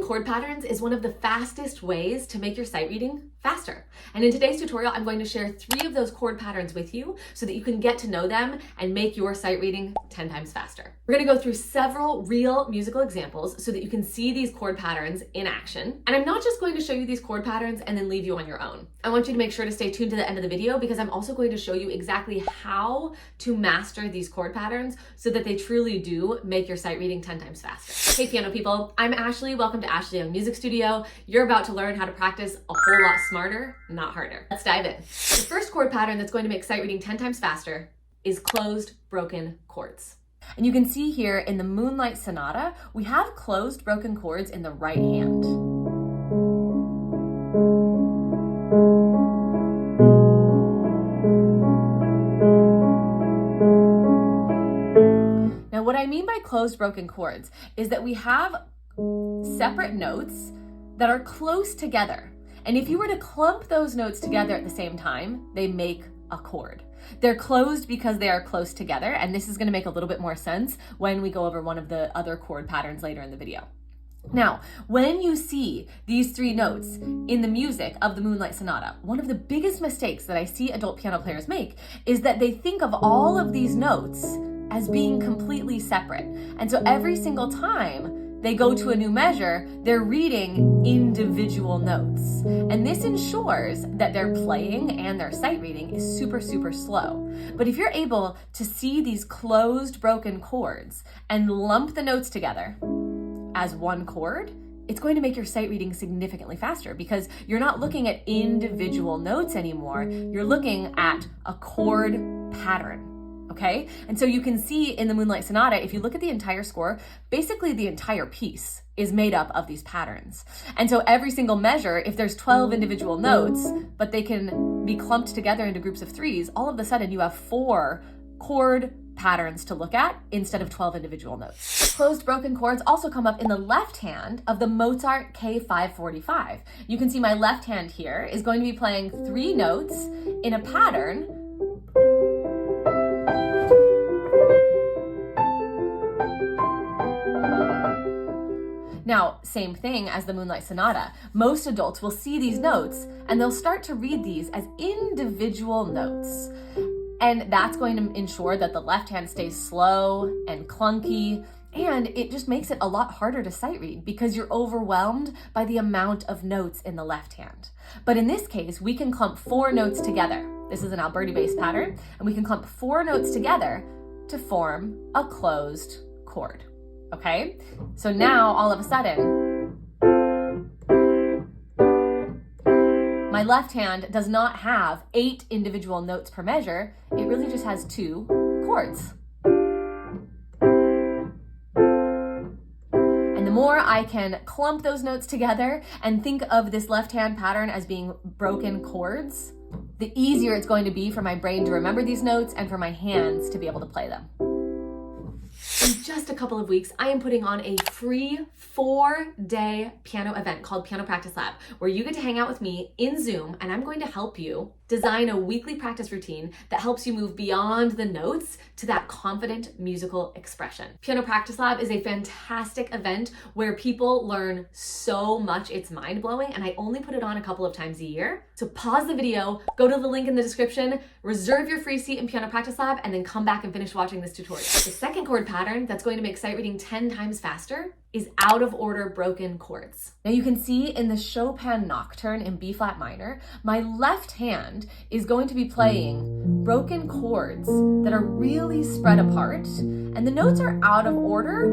chord patterns is one of the fastest ways to make your sight reading faster. And in today's tutorial, I'm going to share 3 of those chord patterns with you so that you can get to know them and make your sight reading 10 times faster. We're going to go through several real musical examples so that you can see these chord patterns in action. And I'm not just going to show you these chord patterns and then leave you on your own. I want you to make sure to stay tuned to the end of the video because I'm also going to show you exactly how to master these chord patterns so that they truly do make your sight reading 10 times faster. Hey piano people, I'm Ashley. Welcome to Ashley Young Music Studio. You're about to learn how to practice a whole lot smarter, not harder. Let's dive in. The first chord pattern that's going to make sight reading 10 times faster is closed broken chords. And you can see here in the Moonlight Sonata, we have closed broken chords in the right hand. Now, what I mean by closed broken chords is that we have separate notes that are close together. And if you were to clump those notes together at the same time, they make a chord. They're closed because they are close together, and this is going to make a little bit more sense when we go over one of the other chord patterns later in the video. Now, when you see these 3 notes in the music of the Moonlight Sonata, one of the biggest mistakes that I see adult piano players make is that they think of all of these notes as being completely separate. And so every single time they go to a new measure, they're reading individual notes. And this ensures that their playing and their sight reading is super, super slow. But if you're able to see these closed broken chords and lump the notes together as one chord, it's going to make your sight reading significantly faster because you're not looking at individual notes anymore. You're looking at a chord pattern. Okay, and so you can see in the Moonlight Sonata, if you look at the entire score, basically the entire piece is made up of these patterns. And so every single measure, if there's 12 individual notes, but they can be clumped together into groups of 3s, all of a sudden you have 4 chord patterns to look at instead of 12 individual notes. Closed broken chords also come up in the left hand of the Mozart K545. You can see my left hand here is going to be playing 3 notes in a pattern. Now, same thing as the Moonlight Sonata. Most adults will see these notes and they'll start to read these as individual notes. And that's going to ensure that the left hand stays slow and clunky, and it just makes it a lot harder to sight read because you're overwhelmed by the amount of notes in the left hand. But in this case, we can clump 4 notes together. This is an Alberti-based pattern, and we can clump 4 notes together to form a closed chord. Okay, so now all of a sudden, my left hand does not have 8 individual notes per measure. It really just has 2 chords. And the more I can clump those notes together and think of this left hand pattern as being broken chords, the easier it's going to be for my brain to remember these notes and for my hands to be able to play them. In just a couple of weeks, I am putting on a free 4-day piano event called Piano Practice Lab, where you get to hang out with me in Zoom, and I'm going to help you design a weekly practice routine that helps you move beyond the notes to that confident musical expression. Piano Practice Lab is a fantastic event where people learn so much, it's mind-blowing, and I only put it on a couple of times a year. So pause the video, go to the link in the description, reserve your free seat in Piano Practice Lab, and then come back and finish watching this tutorial. The second chord pattern that's going to make sight reading 10 times faster is out of order broken chords. Now you can see in the Chopin Nocturne in B flat minor, my left hand is going to be playing broken chords that are really spread apart, and the notes are out of order,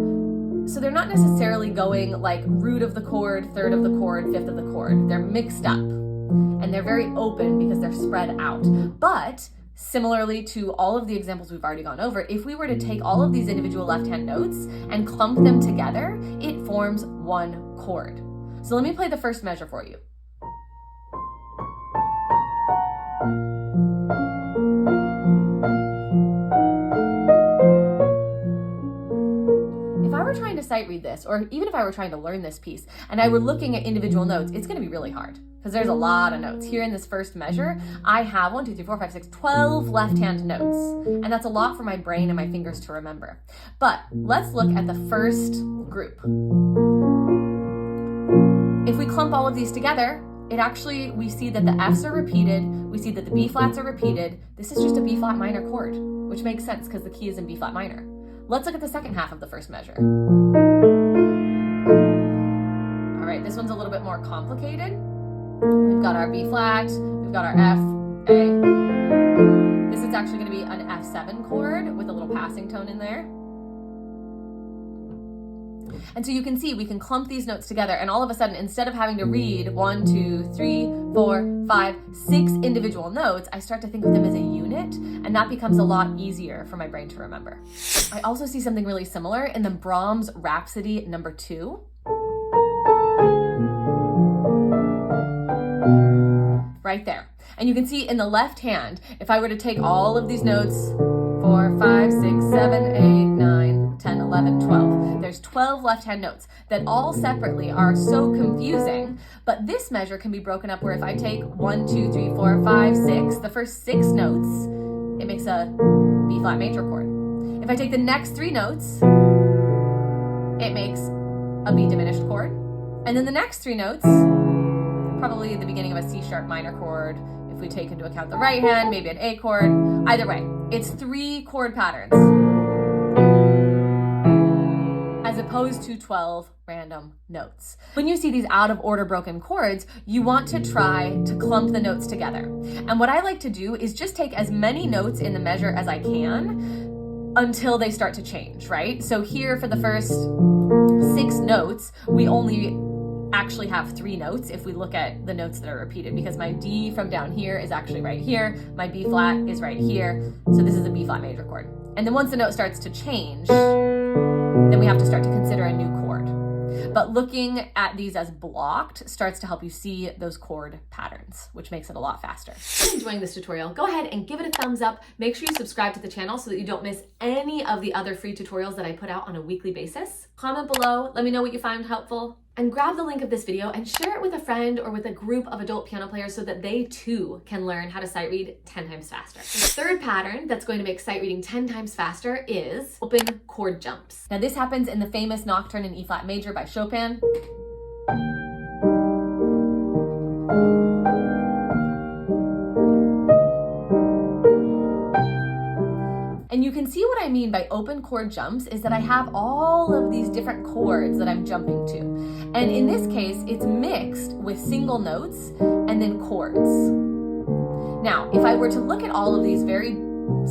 so they're not necessarily going like root of the chord, third of the chord, fifth of the chord. They're mixed up, and they're very open because they're spread out. But similarly to all of the examples we've already gone over, if we were to take all of these individual left-hand notes and clump them together, it forms one chord. So let me play the first measure for you. If I were trying to sight read this, or even if I were trying to learn this piece, and I were looking at individual notes, it's going to be really hard. because there's a lot of notes. Here in this first measure, I have 1, 2, 3, 4, 5, 6, 12 left-hand notes. And that's a lot for my brain and my fingers to remember. But let's look at the first group. clump all of these together, we see that the Fs are repeated, we see that the B flats are repeated. This is just a B flat minor chord, which makes sense because the key is in B flat minor. Let's look at the second half of the first measure. All right, this one's a little bit more complicated. We've got our B flat, we've got our F, A. This is actually going to be an F7 chord with a little passing tone in there. And so you can see we can clump these notes together, and all of a sudden, instead of having to read 1, 2, 3, 4, 5, 6 individual notes, I start to think of them as a unit, and that becomes a lot easier for my brain to remember. I also see something really similar in the Brahms Rhapsody No. 2. Right there. And you can see in the left hand, if I were to take all of these notes, 4, 5, 6, 7, 8, 9, 10, 11, 12. There's 12 left-hand notes that all separately are so confusing, but this measure can be broken up where if I take 1, 2, 3, 4, 5, 6, the first 6 notes, it makes a B flat major chord. If I take the next 3 notes, it makes a B diminished chord. And then the next 3 notes, probably the beginning of a C sharp minor chord. If we take into account the right hand, maybe an A chord. Either way, it's 3 chord patterns as opposed to 12 random notes. When you see these out of order broken chords, you want to try to clump the notes together. And what I like to do is just take as many notes in the measure as I can until they start to change, right? So here for the first 6 notes, we only actually have 3 notes if we look at the notes that are repeated, because my D from down here is actually right here, my B flat is right here, so this is a B flat major chord. And then once the note starts to change, then we have to start to consider a new chord. But looking at these as blocked starts to help you see those chord patterns, which makes it a lot faster. If you're enjoying this tutorial, go ahead and give it a thumbs up. Make sure you subscribe to the channel so that you don't miss any of the other free tutorials that I put out on a weekly basis. Comment below, let me know what you find helpful, and grab the link of this video and share it with a friend or with a group of adult piano players so that they too can learn how to sight read 10 times faster. The third pattern that's going to make sight reading 10 times faster is open chord jumps. Now this happens in the famous Nocturne in E flat major by Chopin. And you can see what I mean by open chord jumps is that I have all of these different chords that I'm jumping to. And in this case, it's mixed with single notes and then chords. Now, if I were to look at all of these very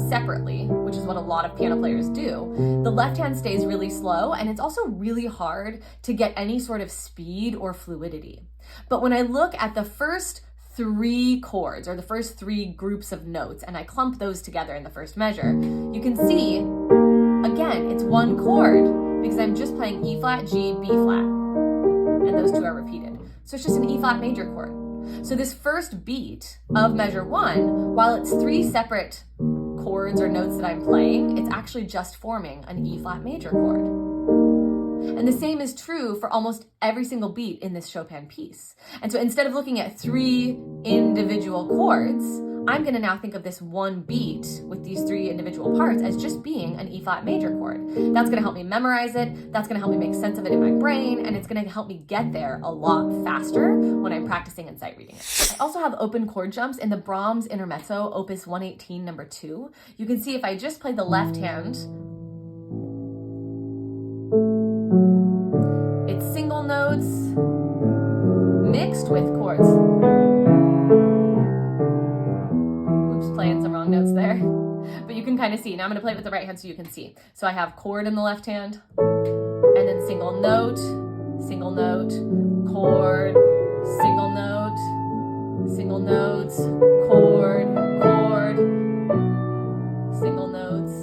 separately, which is what a lot of piano players do, the left hand stays really slow, and it's also really hard to get any sort of speed or fluidity. But when I look at the first 3 chords, or the first 3 groups of notes, and I clump those together in the first measure, you can see, again, it's 1 chord because I'm just playing E flat, G, B flat, and those 2 are repeated. So it's just an E flat major chord. So this first beat of measure 1, while it's 3 separate chords or notes that I'm playing, it's actually just forming an E flat major chord. And the same is true for almost every single beat in this Chopin piece. And so instead of looking at 3 individual chords, I'm going to now think of this one beat with these 3 individual parts as just being an E flat major chord. That's going to help me memorize it, that's going to help me make sense of it in my brain, and it's going to help me get there a lot faster when I'm practicing and sight reading it. I also have open chord jumps in the Brahms Intermezzo, Opus 118, No. 2. You can see if I just play the left hand, it's single notes mixed with chords. Oops, playing some wrong notes there. But you can kind of see. Now I'm going to play it with the right hand so you can see. So I have chord in the left hand, and then single note, chord, single notes, chord, chord, single notes,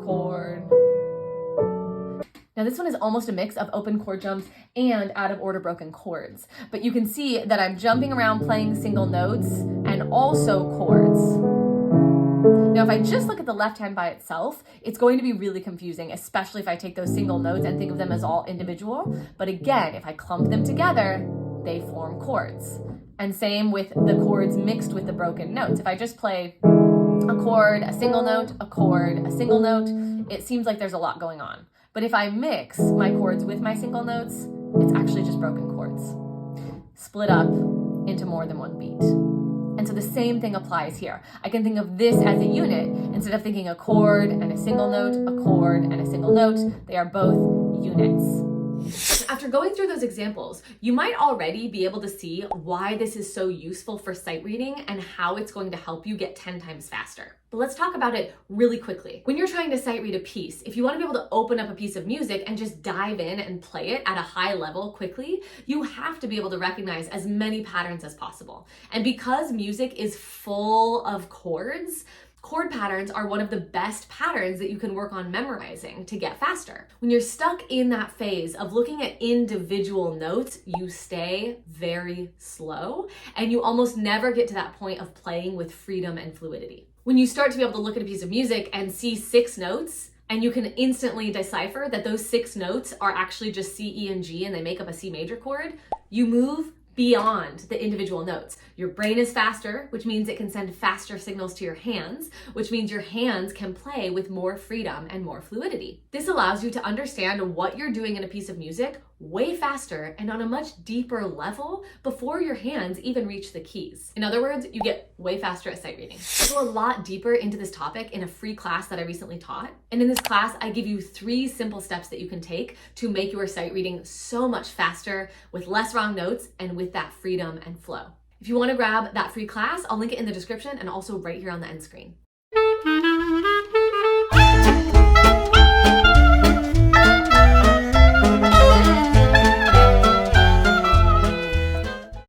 chord. Now this one is almost a mix of open chord jumps and out of order broken chords. But you can see that I'm jumping around playing single notes and also chords. Now, if I just look at the left hand by itself, it's going to be really confusing, especially if I take those single notes and think of them as all individual. But again, if I clump them together, they form chords. And same with the chords mixed with the broken notes. If I just play a chord, a single note, a chord, a single note, it seems like there's a lot going on. But if I mix my chords with my single notes, It's actually just broken chords, split up into more than one beat. And so the same thing applies here. I can think of this as a unit instead of thinking a chord and a single note, a chord and a single note. They are both units. After going through those examples, you might already be able to see why this is so useful for sight reading and how it's going to help you get 10 times faster. But let's talk about it really quickly. When you're trying to sight read a piece, if you want to be able to open up a piece of music and just dive in and play it at a high level quickly, you have to be able to recognize as many patterns as possible. And because music is full of chords, chord patterns are one of the best patterns that you can work on memorizing to get faster. When you're stuck in that phase of looking at individual notes, you stay very slow and you almost never get to that point of playing with freedom and fluidity. When you start to be able to look at a piece of music and see 6 notes, and you can instantly decipher that those 6 notes are actually just C, E, and G, and they make up a C major chord, you move beyond the individual notes. Your brain is faster, which means it can send faster signals to your hands, which means your hands can play with more freedom and more fluidity. This allows you to understand what you're doing in a piece of music way faster and on a much deeper level before your hands even reach the keys. In other words, you get way faster at sight reading. I go a lot deeper into this topic in a free class that I recently taught. And in this class, I give you 3 simple steps that you can take to make your sight reading so much faster with less wrong notes and with that freedom and flow. If you want to grab that free class, I'll link it in the description and also right here on the end screen.